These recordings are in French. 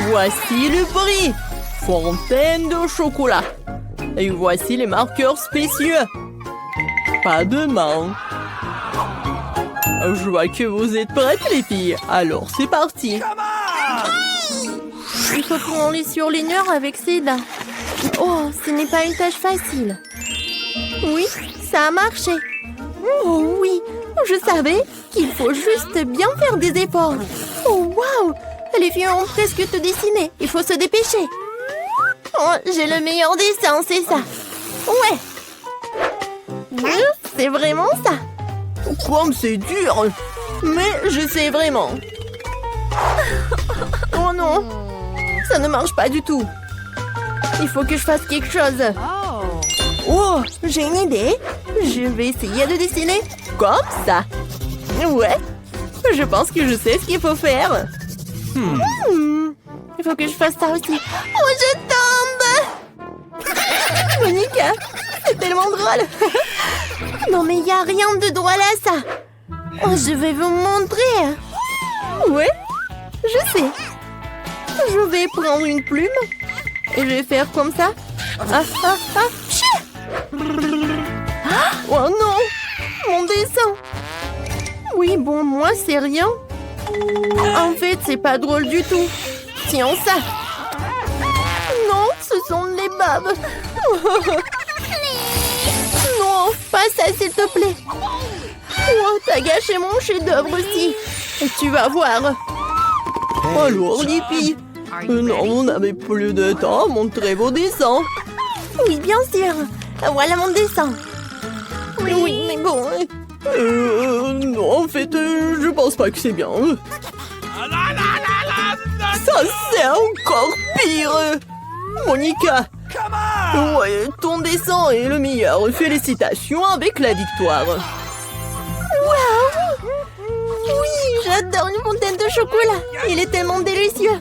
Voici le prix. Fontaine de chocolat. Et voici les marqueurs spéciaux. Pas de main. Je vois que vous êtes prêtes, les filles. Alors, c'est parti. Il faut prendre les surligneurs avec Seda. Oh, ce n'est pas une tâche facile. Oui, ça a marché. Oh oui, je savais qu'il faut juste bien faire des efforts. Oh waouh, les filles ont presque tout dessiné. Il faut se dépêcher. Oh, j'ai le meilleur dessin, c'est ça. Ouais. C'est vraiment ça. Comme c'est dur. Mais je sais vraiment. Oh non, ça ne marche pas du tout. Il faut que je fasse quelque chose. Oh, j'ai une idée. Je vais essayer de dessiner comme ça. Ouais, je pense que je sais ce qu'il faut faire. Il faut que je fasse ça aussi. Oh, je tombe. Monica, c'est tellement drôle. Non, mais il n'y a rien de drôle à ça. Oh, je vais vous montrer. Ouais, je sais. Je vais prendre une plume et je vais faire comme ça. Oh non, mon dessin. Oui, bon, moi, c'est rien. En fait, c'est pas drôle du tout. Tiens ça. Non, ce sont les babes. Non, pas ça, s'il te plaît. Oh, t'as gâché mon chef-d'œuvre aussi. Et tu vas voir. Alors, les filles. Non, vous n'avez plus de temps. Montrez vos dessins. Oui, bien sûr. Voilà mon dessin. Oui, mais bon. Non, en fait, je pense pas que c'est bien. Ça, c'est encore pire. Monica. Ouais, ton dessin est le meilleur. Félicitations avec la victoire. Waouh! Oui, j'adore une fontaine de chocolat. Il est tellement délicieux.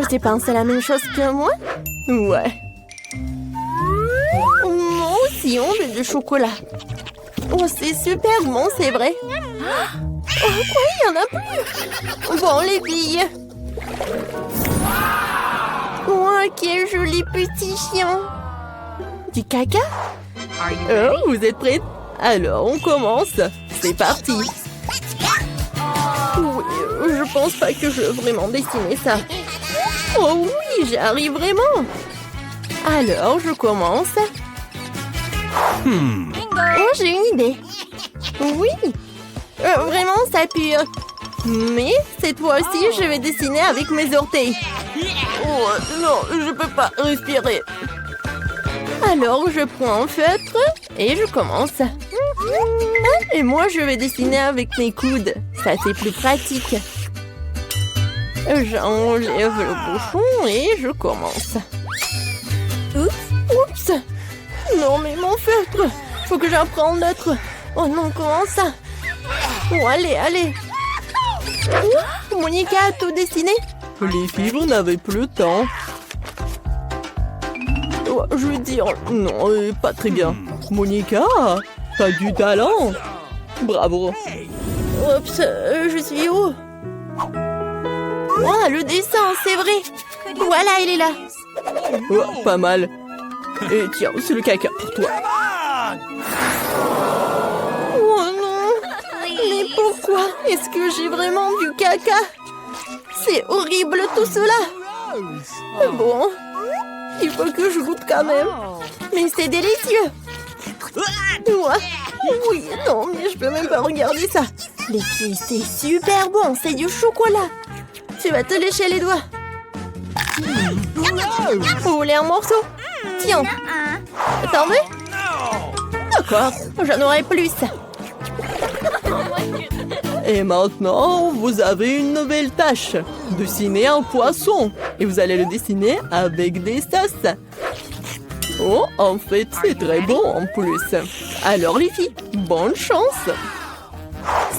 Tu penses à la même chose que moi? Ouais. Moi aussi, on veut du chocolat. Oh, c'est super bon, c'est vrai. Oh, quoi, il y en a plus. Bon, les filles. Oh, quel joli petit chien. Du caca? Vous êtes prêtes? Alors, on commence. C'est parti. Oui, je pense pas que je veux vraiment dessiner ça. Oh oui, j'arrive vraiment. Alors, je commence. Oh, j'ai une idée. Oui. Vraiment, ça pue. Mais cette fois-ci, je vais dessiner avec mes orteils. Oh, non, je peux pas respirer. Alors, je prends un feutre et je commence. Et moi, je vais dessiner avec mes coudes. Ça, c'est plus pratique. J'enlève le bouchon et je commence. Oups. Non, mais mon feutre. Faut que j'en prenne d'autres. Oh non, comment ça? Oh, allez. Monica a tout dessiné? Les filles, vous n'avez plus le temps. Oh, je veux dire, non, pas très bien. Monica, t'as du talent. Bravo. Oups, je suis où? Oh, le dessin, c'est vrai. Voilà, il est là. Oh, pas mal. Et tiens, c'est le caca pour toi. Oh non. Mais pourquoi est-ce que j'ai vraiment du caca? C'est horrible tout cela. Bon, il faut que je goûte quand même. Mais c'est délicieux. Oui, non, mais je peux même pas regarder ça. Les filles, c'est super bon, c'est du chocolat. Tu vas te lécher les doigts. Vous voulez un morceau? Tiens. T'en veux? D'accord, j'en aurai plus. Et maintenant, vous avez une nouvelle tâche. Dessiner un poisson. Et vous allez le dessiner avec des sauces. Oh, en fait, c'est très bon en plus. Alors les filles, bonne chance.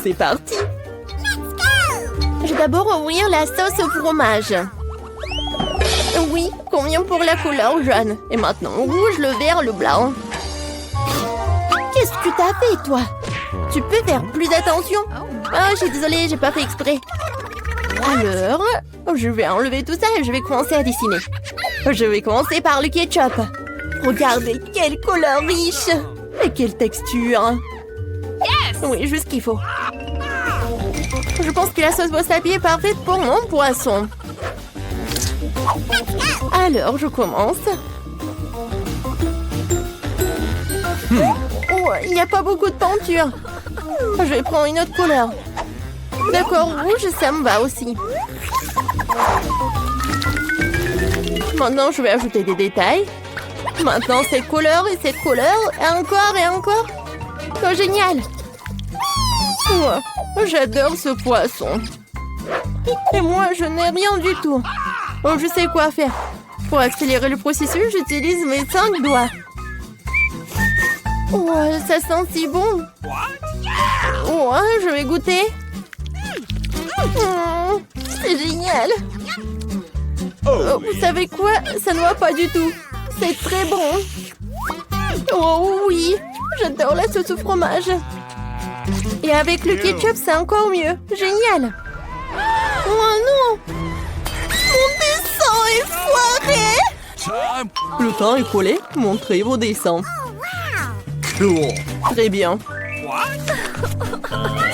C'est parti. Je vais d'abord ouvrir la sauce au fromage. Oui, combien pour la couleur jaune? Et maintenant, rouge, le vert, le blanc. Qu'est-ce que t'as fait, toi? Tu peux faire plus attention? Ah, je suis désolée, j'ai pas fait exprès. Alors, je vais enlever tout ça et je vais commencer à dessiner. Je vais commencer par le ketchup. Regardez, quelle couleur riche. Et quelle texture. Oui, juste ce qu'il faut. Je pense que la sauce wasabi est parfaite pour mon poisson. Alors, je commence. Oh, il n'y a pas beaucoup de peinture. Je vais prendre une autre couleur. D'accord, rouge, ça me va aussi. Maintenant, je vais ajouter des détails. Maintenant, cette couleur et cette couleur. Et encore et encore. Oh, génial. Oh, j'adore ce poisson. Et moi, je n'ai rien du tout. Oh, je sais quoi faire. Pour accélérer le processus, j'utilise mes 5 doigts. Oh, ça sent si bon. Oh, je vais goûter. C'est génial. Oh, vous savez quoi? Ça ne va pas du tout. C'est très bon. Oh oui, j'adore la sauce au fromage. Et avec le ketchup, c'est encore mieux. Génial. Oh non! Mon dessin est foiré! Le temps est collé. Montrez vos dessins. Très bien.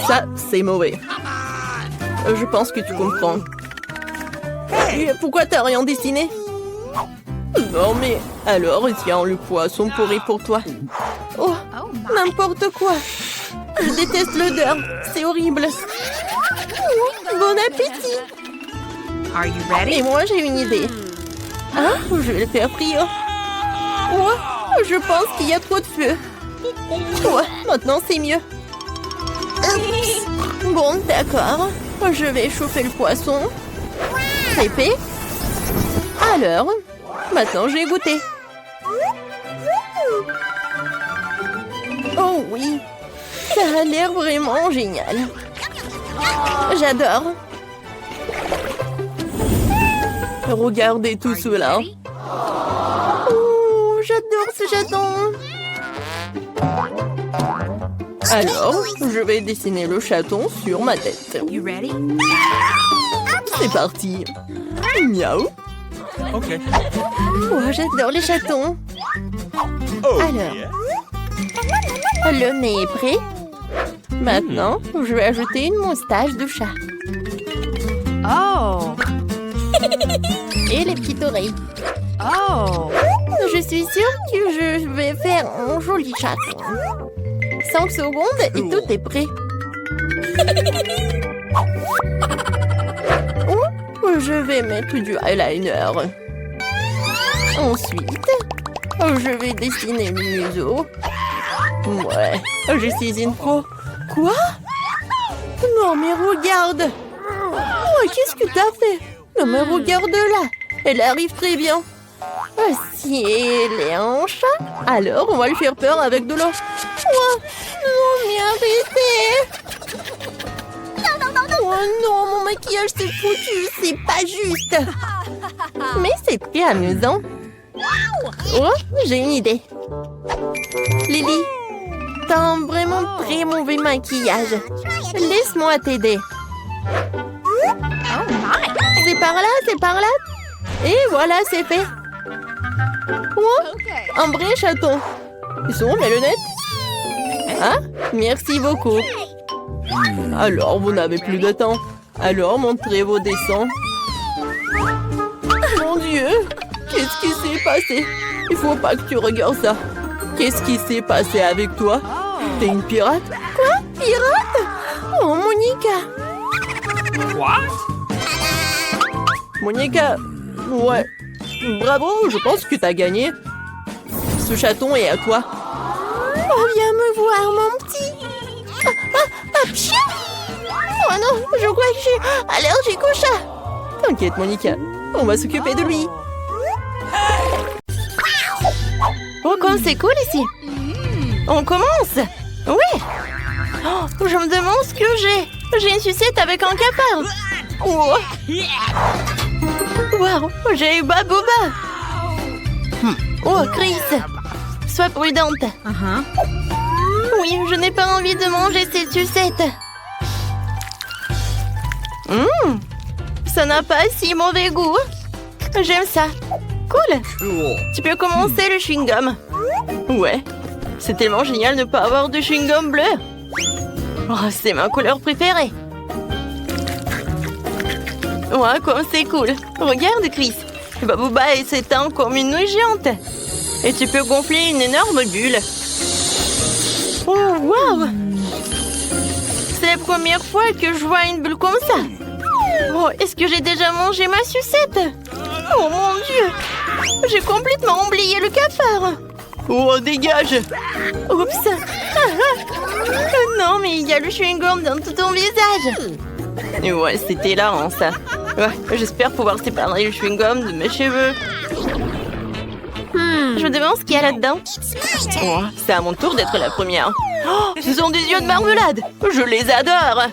Ça, c'est mauvais. Je pense que tu comprends. Et pourquoi t'as rien dessiné? Non mais, alors tiens le poisson pourri pour toi. Oh, n'importe quoi. Je déteste l'odeur, c'est horrible. Bon appétit. Are you ready? Et moi j'ai une idée. Hein? Je vais le faire frire. Oh, je pense qu'il y a trop de feu. Oh, maintenant c'est mieux. Bon, d'accord. Je vais chauffer le poisson. C'est fait. Alors, maintenant j'ai goûté. Oh oui, ça a l'air vraiment génial. J'adore. Regardez tout cela. Oh, j'adore ce chaton. Alors, je vais dessiner le chaton sur ma tête. You ready? C'est parti. Miaou. Okay. Oh, j'adore les chatons. Alors, le nez est prêt. Maintenant, je vais ajouter une moustache de chat. Oh. Et les petites oreilles. Oh. Je suis sûre que je vais faire un joli chaton. 5 secondes et tout est prêt. Oh, je vais mettre du eyeliner. Ensuite, je vais dessiner le museau. Ouais, je suis une pro. Quoi? Non, mais regarde. Oh, qu'est-ce que t'as fait? Non, mais regarde-la. Elle arrive très bien. Si elle est un chat, alors on va lui faire peur avec de l'eau. Oh, non, mais arrêtez. Oh non, mon maquillage s'est foutu, c'est pas juste. Mais c'est très amusant. Oh, j'ai une idée. Lily, t'as un vraiment très mauvais maquillage. Laisse-moi t'aider. Oh my. C'est par là, c'est par là. Et voilà, c'est fait. Oh, un vrai chaton. Ils sont où mes lunettes? Ah, merci beaucoup. Alors, vous n'avez plus de temps. Alors, montrez vos dessins. Mon Dieu, qu'est-ce qui s'est passé? Il faut pas que tu regardes ça. Qu'est-ce qui s'est passé avec toi? T'es une pirate? Quoi? Pirate? Oh, Monica. What? Monica, ouais. Bravo, je pense que t'as gagné. Ce chaton est à toi. Oh, viens me voir, mon petit. Pchou! Oh non, je crois que je suis allergique au chat. T'inquiète, Monica. On va s'occuper de lui. Oh, comme c'est cool ici. On commence. Oui. Oh, je me demande ce que j'ai. J'ai une sucette avec un cafard. Oh. Wow, j'ai eu Baboba. Oh, Chris, sois prudente. Uh-huh. Oui, je n'ai pas envie de manger cette sucette. Ça n'a pas si mauvais goût. J'aime ça. Cool. Tu peux commencer le chewing-gum. Ouais. C'est tellement génial de ne pas avoir de chewing-gum bleu. Oh, c'est ma couleur préférée. Ouais, comme c'est cool. Regarde, Chris. Babouba s'étend comme une nouille géante. Et tu peux gonfler une énorme bulle. Oh, wow! C'est la première fois que je vois une bulle comme ça. Oh, est-ce que j'ai déjà mangé ma sucette? Oh mon Dieu! J'ai complètement oublié le cafard. Oh, dégage! Oups! Non, mais il y a le chewing-gum dans tout ton visage. Ouais, c'était hilarant, ça. Ouais, j'espère pouvoir séparer le chewing-gum de mes cheveux. Je me demande ce qu'il y a là-dedans. Oh, c'est à mon tour d'être la première. Oh, ce sont des yeux de marmelade. Je les adore.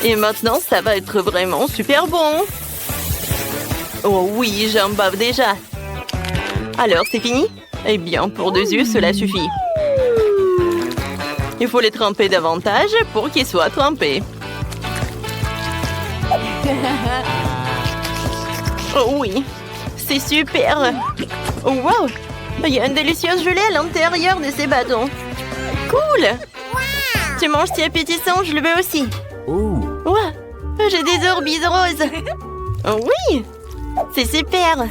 Et maintenant, ça va être vraiment super bon. Oh oui, j'en bave déjà. Alors, c'est fini? Eh bien, pour 2 yeux, cela suffit. Il faut les tremper davantage pour qu'ils soient trempés. Oh oui, c'est super. Oh, wow, il y a une délicieuse gelée à l'intérieur de ces bâtons. Cool. Tu manges si appétissant, je le veux aussi. Ouais, j'ai des orbites roses. Oh oui, c'est super.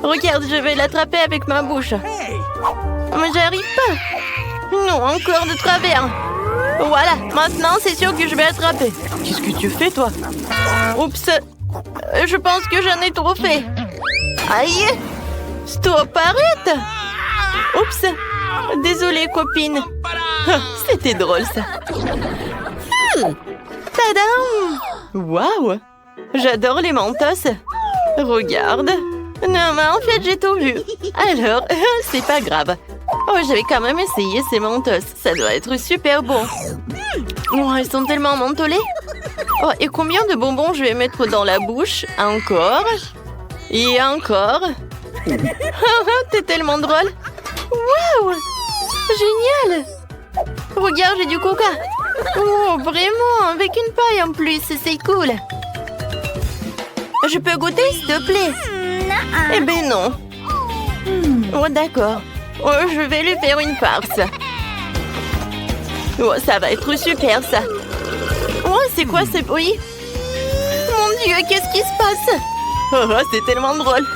Regarde, je vais l'attraper avec ma bouche. Mais j'arrive pas. Non, encore de travers. Voilà, maintenant c'est sûr que je vais attraper. Qu'est-ce que tu fais, toi? Oups, je pense que j'en ai trop fait. Aïe! Stop, arrête! Oups! Désolée, copine. C'était drôle, ça. Tadam! Waouh! J'adore les mentos. Regarde. Non, mais en fait, j'ai tout vu. Alors, c'est pas grave. Oh, j'avais quand même essayé ces mentos. Ça doit être super bon. Oh, ils sont tellement mentholés. Oh, et combien de bonbons je vais mettre dans la bouche? Encore. Et encore. T'es tellement drôle. Waouh! Génial! Regarde, j'ai du coca. Oh, vraiment? Avec une paille en plus, c'est cool. Je peux goûter, s'il te plaît? Eh ben non. Oh, d'accord. Oh, je vais lui faire une farce. Oh, ça va être super, ça. Oh, c'est quoi ce bruit? Mon Dieu, qu'est-ce qui se passe? Oh, c'est tellement drôle.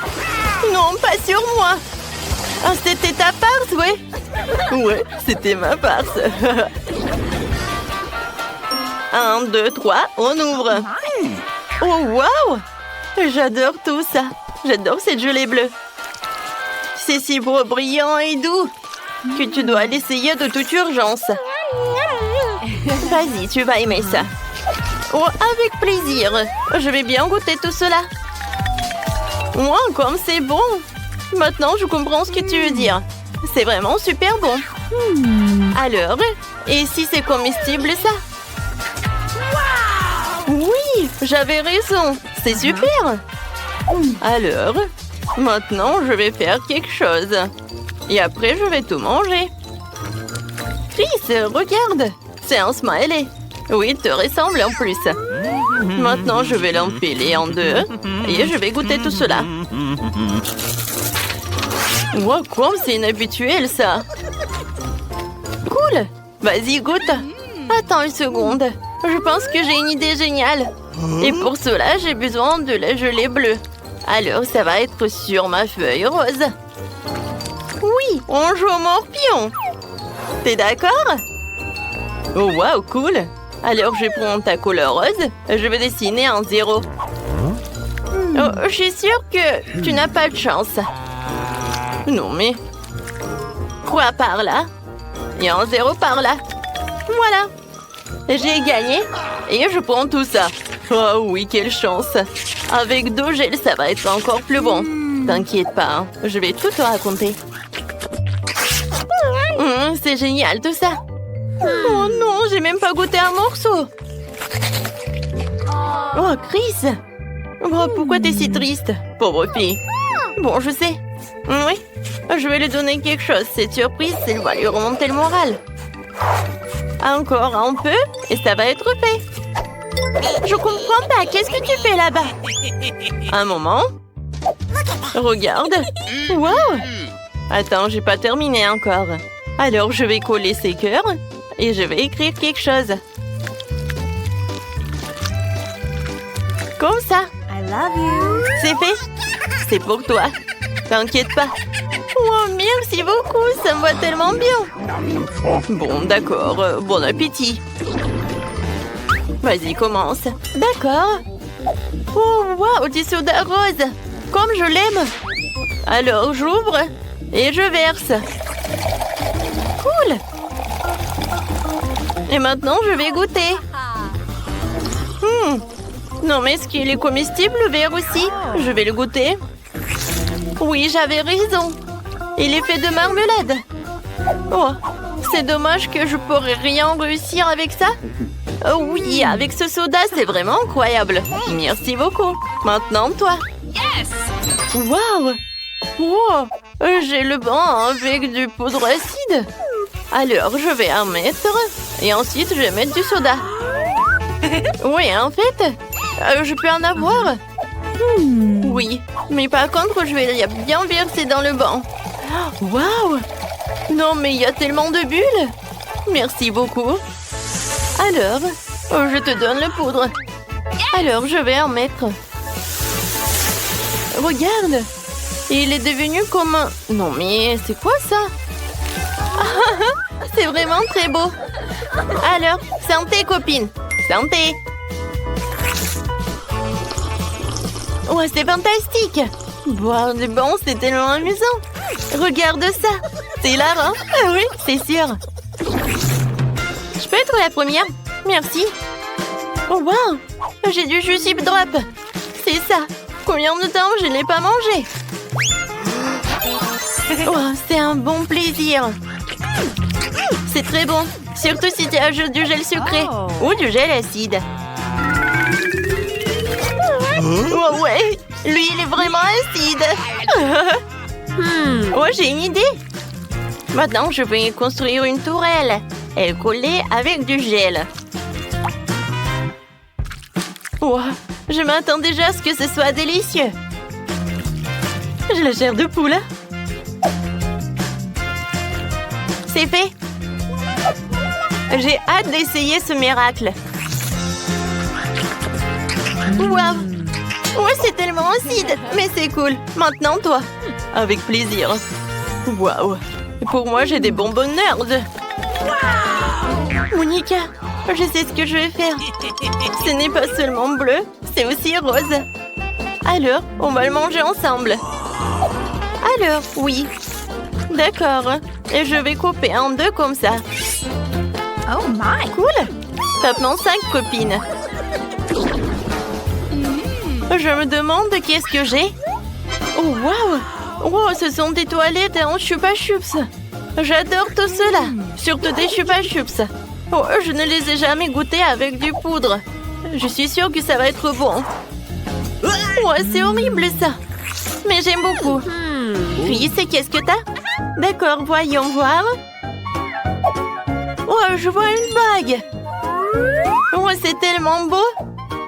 Non, pas sur moi. Ah, c'était ta farce, ouais? Ouais, c'était ma farce. 1, 2, 3, on ouvre. Oh, waouh! J'adore tout ça. J'adore cette gelée bleue. C'est si beau, brillant et doux que tu dois l'essayer de toute urgence. Vas-y, tu vas aimer ça. Oh, avec plaisir. Je vais bien goûter tout cela. Moi, comme c'est bon. Maintenant, je comprends ce que tu veux dire. C'est vraiment super bon. Alors, et si c'est comestible, ça? Oui, j'avais raison. C'est super. Alors, maintenant, je vais faire quelque chose. Et après, je vais tout manger. Chris, regarde. C'est un smiley. Oui, il te ressemble en plus. Maintenant, je vais l'empiler en 2 et je vais goûter tout cela. Wow, comme c'est inhabituel, ça. Cool. Vas-y, goûte. Attends une seconde. Je pense que j'ai une idée géniale. Et pour cela, j'ai besoin de la gelée bleue. Alors, ça va être sur ma feuille rose. Oui, on joue au morpion. T'es d'accord? Oh, wow, cool. Alors, je prends ta couleur rose. Je vais dessiner un 0. Oh, je suis sûre que tu n'as pas de chance. Non, mais... Quoi par là? Et un 0 par là. Voilà. J'ai gagné. Et je prends tout ça. Oh oui, quelle chance. Avec 2 gels, ça va être encore plus bon. T'inquiète pas, hein. Je vais tout te raconter. C'est génial tout ça. Oh non, j'ai même pas goûté un morceau. Oh, Chris. Oh, pourquoi t'es si triste, pauvre fille? Bon, je sais. Oui, je vais lui donner quelque chose. Cette surprise, elle va lui remonter le moral. Encore un peu et ça va être fait. Je comprends pas. Qu'est-ce que tu fais là-bas? Un moment. Regarde. Wow. Attends, j'ai pas terminé encore. Alors, je vais coller ces cœurs et je vais écrire quelque chose. Comme ça. I love you. C'est fait. C'est pour toi. T'inquiète pas. Oh, merci beaucoup. Ça me va tellement bien. Bon, d'accord. Bon appétit. Vas-y, commence. D'accord. Oh, wow, du soda rose. Comme je l'aime. Alors, j'ouvre et je verse. Cool. Et maintenant, je vais goûter. Non, mais est-ce qu'il est comestible, le verre aussi? Je vais le goûter. Oui, j'avais raison. Il est fait de marmelade. Oh, c'est dommage que je pourrais rien réussir avec ça. Oh oui, avec ce soda, c'est vraiment incroyable. Merci beaucoup. Maintenant, toi. Yes. Waouh! Wow! J'ai le banc avec du poudre acide. Alors, je vais en mettre. Et ensuite, je vais mettre du soda. Oui, en fait, je peux en avoir. Oui, mais par contre, je vais bien verser dans le banc. Waouh! Non, mais il y a tellement de bulles. Merci beaucoup. Alors, je te donne le poudre. Alors, je vais en mettre. Regarde! Il est devenu comme un... Non, mais c'est quoi ça? C'est vraiment très beau. Alors, santé, copine. Santé. Ouais, c'est fantastique. Boire du bon, c'est tellement amusant. Regarde ça. C'est hilarant. Ah oui, c'est sûr. Je peux être la première? Merci. Oh, wow. J'ai du jus Zip Drop. C'est ça. Combien de temps je n'ai pas mangé? Oh, c'est un bon plaisir. C'est très bon. Surtout si tu ajoutes du gel sucré ou du gel acide. Oh ouais, lui il est vraiment acide. Oh, j'ai une idée. Maintenant, je vais construire une tourelle. Elle collée avec du gel. Oh, je m'attends déjà à ce que ce soit délicieux. J'ai la chair de poule. C'est fait. J'ai hâte d'essayer ce miracle. Waouh! Ouais, c'est tellement acide, mais c'est cool. Maintenant, toi. Avec plaisir. Waouh! Pour moi, j'ai des bonbons nerds. Monica, je sais ce que je vais faire. Ce n'est pas seulement bleu, c'est aussi rose. Alors, on va le manger ensemble. Alors, oui. D'accord. Et je vais couper en deux comme ça. Oh my. Cool. Tape mon sac, copine. Je me demande qu'est-ce que j'ai. Oh, waouh. Wow, ce sont des toilettes en Chupa Chups. J'adore tout cela. Surtout des Chupa Chups. Oh, je ne les ai jamais goûtés avec du poudre. Je suis sûre que ça va être bon. Ouais, c'est horrible ça. Mais j'aime beaucoup. Chris, qu'est-ce que t'as? D'accord, voyons voir. Oh, je vois une bague. Oh, c'est tellement beau.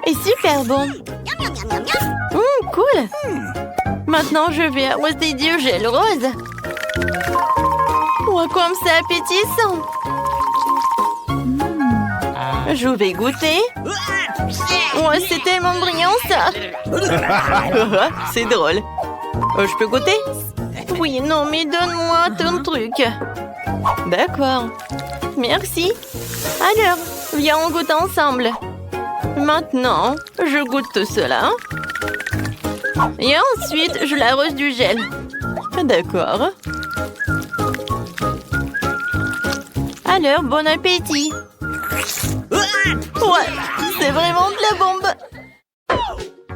Et super bon. Cool. Maintenant, je vais arroser du gel rose. Oh, comme c'est appétissant. Je vais goûter. Oh, c'est tellement brillant ça. C'est drôle. Je peux goûter? Oui, non, mais donne-moi ton truc. D'accord. Merci. Alors, viens, on goûte ensemble. Maintenant, je goûte tout cela. Et ensuite, je l'arrose du gel. D'accord. Alors, bon appétit. Ouais, c'est vraiment de la bombe.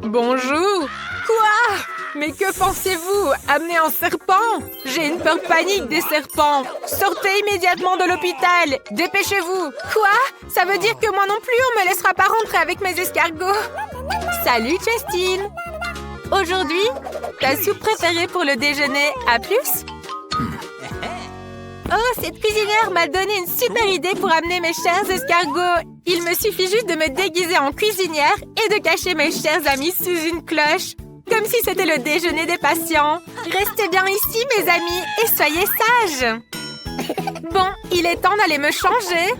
Bonjour. Quoi? Mais que pensez-vous? Amener un serpent? J'ai une peur panique des serpents. Sortez immédiatement de l'hôpital. Dépêchez-vous. Quoi? Ça veut dire que moi non plus, on me laissera pas rentrer avec mes escargots. Salut, Justine. Aujourd'hui, ta soupe préférée pour le déjeuner. À plus. Oh, cette cuisinière m'a donné une super idée pour amener mes chers escargots. Il me suffit juste de me déguiser en cuisinière et de cacher mes chers amis sous une cloche. Comme si c'était le déjeuner des patients. Restez bien ici, mes amis, et soyez sages. Bon, il est temps d'aller me changer.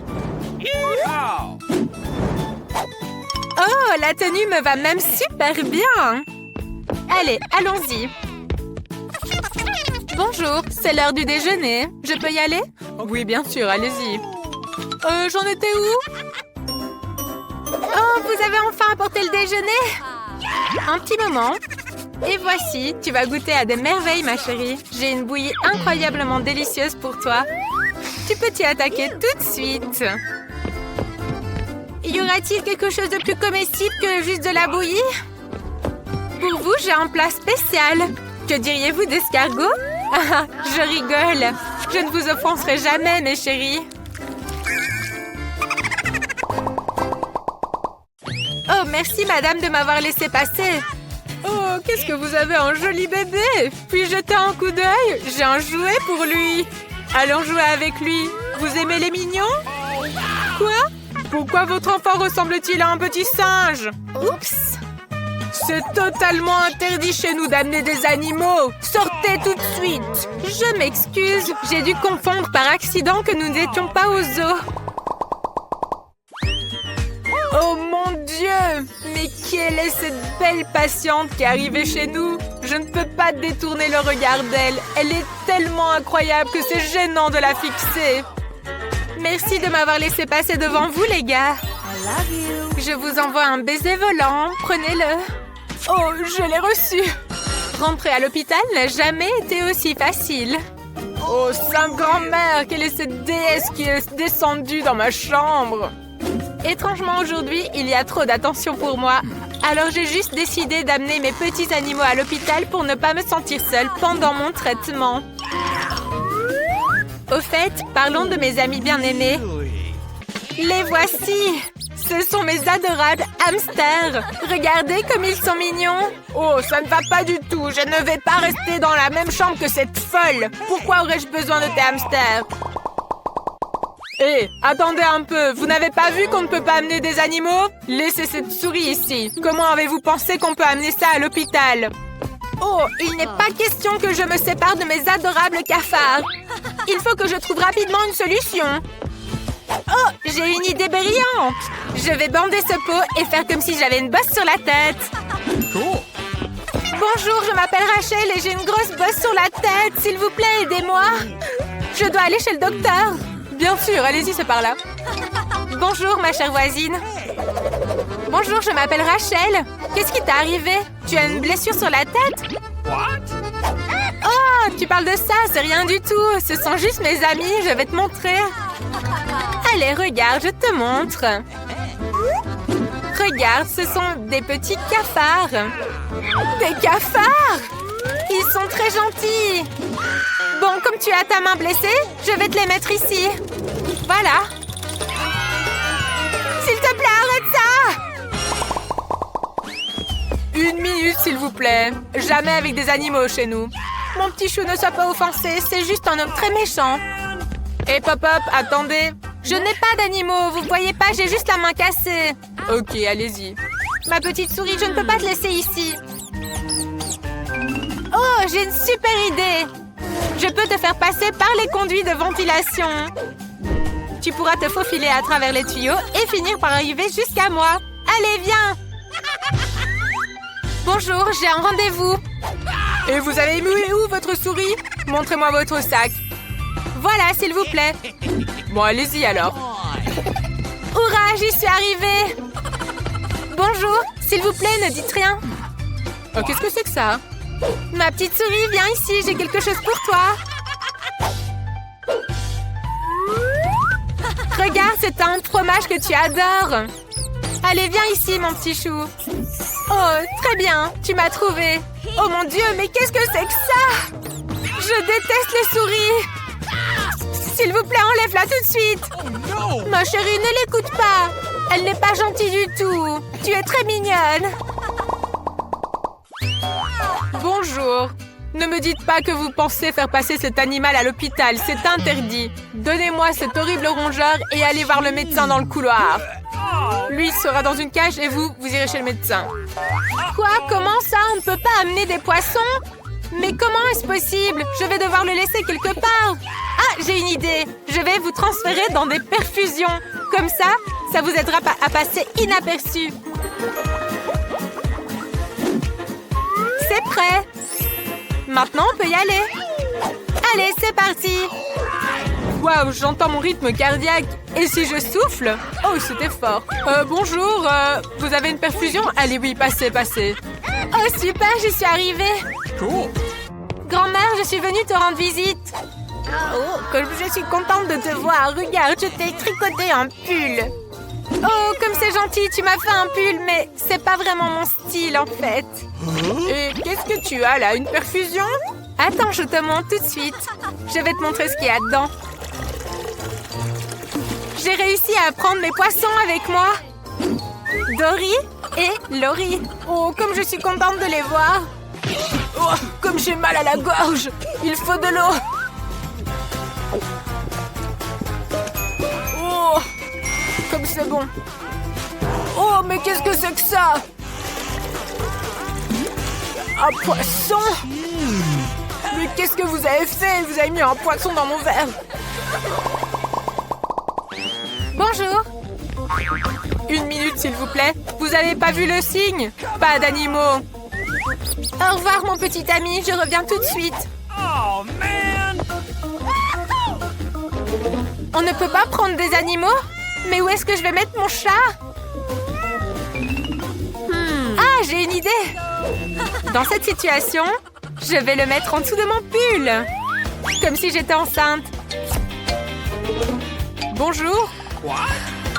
Oh, la tenue me va même super bien. Allez, allons-y. Bonjour, c'est l'heure du déjeuner. Je peux y aller? Oui, bien sûr, allez-y. J'en étais où? Oh, vous avez enfin apporté le déjeuner? Un petit moment. Et voici, tu vas goûter à des merveilles, ma chérie. J'ai une bouillie incroyablement délicieuse pour toi. Tu peux t'y attaquer tout de suite. Y aura-t-il quelque chose de plus comestible que juste de la bouillie? Pour vous, j'ai un plat spécial. Que diriez-vous d'escargot? Ah, je rigole. Je ne vous offenserai jamais, mes chéris. Oh, merci, madame, de m'avoir laissé passer. Oh, qu'est-ce que vous avez un joli bébé! Puis jeter un coup d'œil? J'ai un jouet pour lui. Allons jouer avec lui. Vous aimez les mignons? Quoi? Pourquoi votre enfant ressemble-t-il à un petit singe? Oups! C'est totalement interdit chez nous d'amener des animaux. Sortez tout de suite. Je m'excuse. J'ai dû confondre par accident que nous n'étions pas au zoo. Oh mon Dieu! Mais quelle est cette belle patiente qui est arrivée chez nous? Je ne peux pas détourner le regard d'elle. Elle est tellement incroyable que c'est gênant de la fixer. Merci de m'avoir laissé passer devant vous, les gars. I love you. Je vous envoie un baiser volant. Prenez-le. Oh, je l'ai reçu. Rentrer à l'hôpital n'a jamais été aussi facile. Oh, Sainte Grand-Mère, quelle est cette déesse qui est descendue dans ma chambre? Étrangement, aujourd'hui, il y a trop d'attention pour moi. Alors j'ai juste décidé d'amener mes petits animaux à l'hôpital pour ne pas me sentir seule pendant mon traitement. Au fait, parlons de mes amis bien-aimés. Les voici! Ce sont mes adorables hamsters. Regardez comme ils sont mignons. Oh, ça ne va pas du tout. Je ne vais pas rester dans la même chambre que cette folle. Pourquoi aurais-je besoin de tes hamsters? Hé, attendez un peu. Vous n'avez pas vu qu'on ne peut pas amener des animaux? Laissez cette souris ici. Comment avez-vous pensé qu'on peut amener ça à l'hôpital? Oh, il n'est pas question que je me sépare de mes adorables cafards. Il faut que je trouve rapidement une solution. Oh, j'ai une idée brillante. Je vais bander ce pot et faire comme si j'avais une bosse sur la tête. Bonjour, je m'appelle Rachel et j'ai une grosse bosse sur la tête. S'il vous plaît, aidez-moi. Je dois aller chez le docteur. Bien sûr, allez-y, c'est par là. Bonjour, ma chère voisine. Bonjour, je m'appelle Rachel. Qu'est-ce qui t'est arrivé? Tu as une blessure sur la tête? Oh, tu parles de ça, c'est rien du tout. Ce sont juste mes amis, je vais te montrer. Allez, regarde, je te montre. Regarde, ce sont des petits cafards. Des cafards? Ils sont très gentils. Bon, comme tu as ta main blessée, je vais te les mettre ici. Voilà. S'il te plaît, arrête ça! 1 minute, s'il vous plaît. Jamais avec des animaux chez nous. Mon petit chou, ne sois pas offensé, c'est juste un homme très méchant. Hé, Pop-Up, attendez. Je n'ai pas d'animaux, vous voyez pas, j'ai juste la main cassée. Ok, allez-y. Ma petite souris, je ne peux pas te laisser ici. Oh, j'ai une super idée. Je peux te faire passer par les conduits de ventilation. Tu pourras te faufiler à travers les tuyaux et finir par arriver jusqu'à moi. Allez, viens. Bonjour, j'ai un rendez-vous. Et vous avez mis où votre souris? Montrez-moi votre sac. Voilà, s'il vous plaît. Bon, allez-y alors. Hurrah, j'y suis arrivée. Bonjour, s'il vous plaît, ne dites rien. Oh, qu'est-ce que c'est que ça? Ma petite souris, viens ici, j'ai quelque chose pour toi. Regarde, c'est un fromage que tu adores. Allez, viens ici, mon petit chou. Oh, très bien, tu m'as trouvé. Oh mon Dieu, mais qu'est-ce que c'est que ça? Je déteste les souris. S'il vous plaît, enlève-la tout de suite. Ma chérie, ne l'écoute pas. Elle n'est pas gentille du tout. Tu es très mignonne. Bonjour. Ne me dites pas que vous pensez faire passer cet animal à l'hôpital. C'est interdit. Donnez-moi cet horrible rongeur et allez voir le médecin dans le couloir. Lui sera dans une cage et vous irez chez le médecin. Quoi? Comment ça? On ne peut pas amener des poissons? Mais comment est-ce possible? Je vais devoir le laisser quelque part. Ah, j'ai une idée. Je vais vous transférer dans des perfusions. Comme ça vous aidera à passer inaperçu. C'est prêt. Maintenant, on peut y aller. Allez, c'est parti. Waouh, j'entends mon rythme cardiaque. Et si je souffle? Oh, c'était fort. Bonjour, vous avez une perfusion? Allez, oui, passez. Oh, super, j'y suis arrivée. Cool. Grand-mère, je suis venue te rendre visite. Oh, comme je suis contente de te voir. Regarde, je t'ai tricoté un pull. Oh, comme c'est gentil, tu m'as fait un pull, mais c'est pas vraiment mon style, en fait. Et qu'est-ce que tu as, là? Une perfusion? Attends, je te montre tout de suite. Je vais te montrer ce qu'il y a dedans. J'ai réussi à prendre mes poissons avec moi. Dory et Laurie. Oh, comme je suis contente de les voir. Oh, comme j'ai mal à la gorge. Il faut de l'eau. Oh, comme c'est bon. Oh, mais qu'est-ce que c'est que ça? Un poisson? Mais qu'est-ce que vous avez fait? Vous avez mis un poisson dans mon verre. Bonjour. Une minute, s'il vous plaît. Vous avez pas vu le signe? Pas d'animaux. Au revoir, mon petit ami. Je reviens tout de suite. Oh, man! On ne peut pas prendre des animaux? Mais où est-ce que je vais mettre mon chat? Ah, j'ai une idée. Dans cette situation, je vais le mettre en dessous de mon pull. Comme si j'étais enceinte. Bonjour.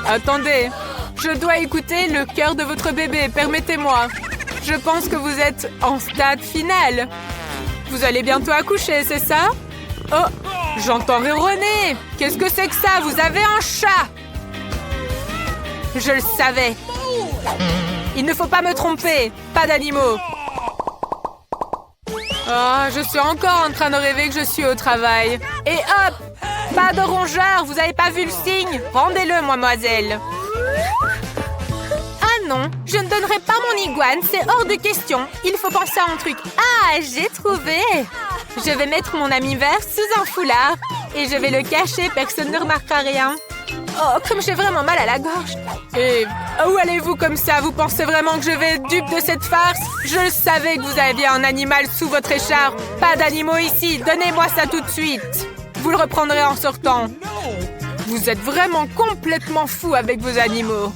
Attendez, je dois écouter le cœur de votre bébé. Permettez-moi. Je pense que vous êtes en stade final. Vous allez bientôt accoucher, c'est ça? Oh, j'entends ronronner. Qu'est-ce que c'est que ça? Vous avez un chat. Je le savais. Il ne faut pas me tromper. Pas d'animaux. Oh, je suis encore en train de rêver que je suis au travail. Et hop! Pas de rongeur, vous avez pas vu le signe? Rendez-le, mademoiselle. Ah non, je ne donnerai pas mon iguane, c'est hors de question. Il faut penser à un truc. Ah, j'ai trouvé. Je vais mettre mon ami vert sous un foulard. Et je vais le cacher, personne ne remarquera rien. Oh, comme j'ai vraiment mal à la gorge. Et où allez-vous comme ça? Vous pensez vraiment que je vais être dupe de cette farce? Je savais que vous aviez un animal sous votre écharpe. Pas d'animaux ici, donnez-moi ça tout de suite. Vous le reprendrez en sortant. Vous êtes vraiment complètement fou avec vos animaux.